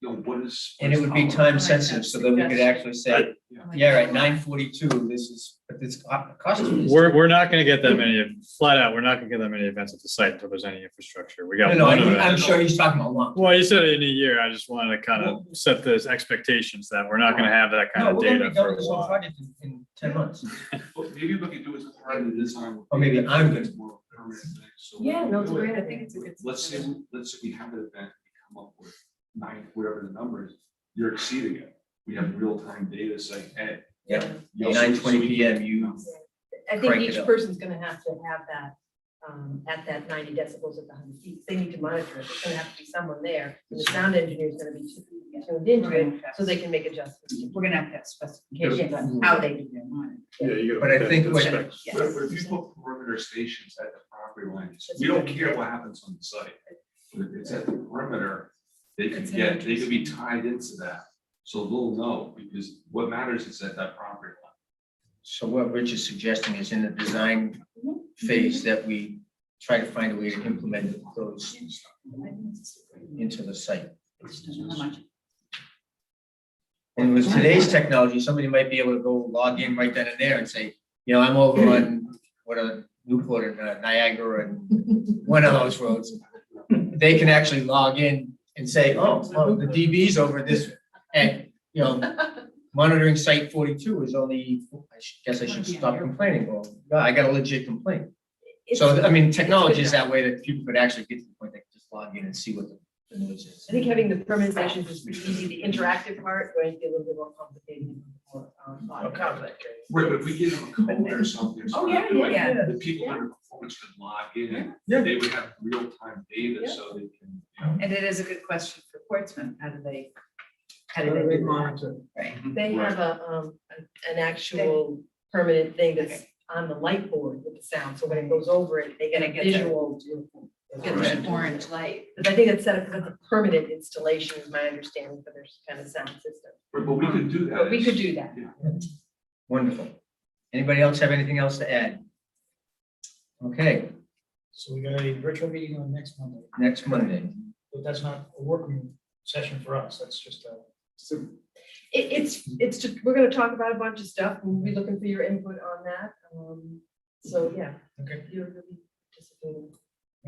You know, what is. and it would be time sensitive, so that we could actually say, yeah, at 9:42, this is, but this cost. We're not gonna get that many, flat out, we're not gonna get that many events at the site until there's any infrastructure. We got No, one event. I'm sure he's talking about one. Well, you said it in a year. I just wanted to kind of set those expectations that we're not gonna have that kind No, of we're gonna data be for done a with this whole while. project in 10 months. But maybe we could do it as part of the design. Or maybe I'm gonna- It's more permanent thing. So Yeah, no, it's do it. great. I think it's a good. Let's say we have an event, we come up with 9, whatever the number is, you're exceeding it. We have real-time data saying, hey. Yep. you know, 9:20 we PM, can- you. I think crank it each up. person's gonna have to have that, at that 90 decibels at the 100 feet. They need to monitor it. There's gonna have to be someone there. And the sound engineer is gonna be tuned into it so they can make adjustments. We're gonna have to have specifications on how they do their monitoring. Yeah, you But I think what- But if you put perimeter stations at the property lines, we don't care what happens on the site. But if it's at the perimeter, they could be tied into that. So they'll know, because what matters is at that property line. So what Rich is suggesting is in the design phase that we try to find a way to implement those into the site. How much? And with today's technology, somebody might be able to go log in right then and there and say, you know, I'm over on Newport and Niagara and one of those roads. They can actually log in and say, oh, well, the DB's over this, and, you know, monitoring site 42 is only, guess I should stop complaining. Well, yeah, I got a legit complaint. So, I mean, technology is that way that people could actually get to the point they can just log in and see what the noise is. I think having the permanent stations is pretty easy. The interactive part going to be a little bit more complicated. complicated. Right, but if we give them a code or something. Oh, yeah, yeah. The people that are performance could log in, Yeah. they would have real-time data, Yeah. so they can, you know. And it is a good question for Portsmouth. How do they do They that? monitor. Right. They have an actual permanent thing that's on the light board with the sound. So when it goes over it, they get a And it gets a- visual. Get Right. the orange light. But I think it's set up, because it's a permanent installation is my understanding for their kind of sound system. But we could do that. But we could do that. Wonderful. Anybody else have anything else to add? Okay, So we got a virtual meeting on next Monday, next Monday. but that's not a working session for us. That's just a. So It's just, we're gonna talk about a bunch of stuff. We'll be looking for your input on that. So, yeah, Okay. you're really participating.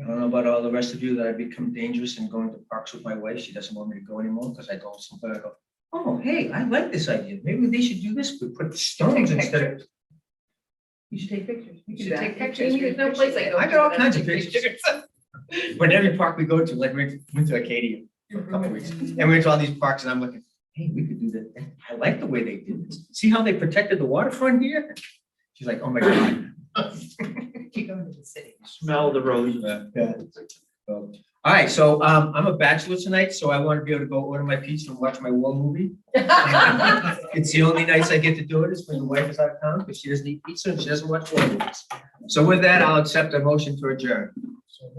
I don't know about all the rest of you that I've become dangerous in going to parks with my wife. She doesn't want me to go anymore because I go somewhere, I go, oh, hey, I like this idea. Maybe they should do this. We put stones instead of. You should take pictures. You should should take take pictures. pictures. There's no place I go. I to got all that kinds of take pictures. But every park we go to, like we went to Acadia for a couple weeks, and we went to all these parks, and I'm looking, hey, we could do that. I like the way they did this. See how they protected the waterfront here? She's like, oh my God. Keep going to the city. Smell the roses. Yeah. So, all right, so I'm a bachelor tonight, so I want to be able to go order my pizza and watch my war movie. It's the only nights I get to do it is when the wife is out of town, because she doesn't eat pizza and she doesn't watch war movies. So with that, I'll accept a motion to adjourn. So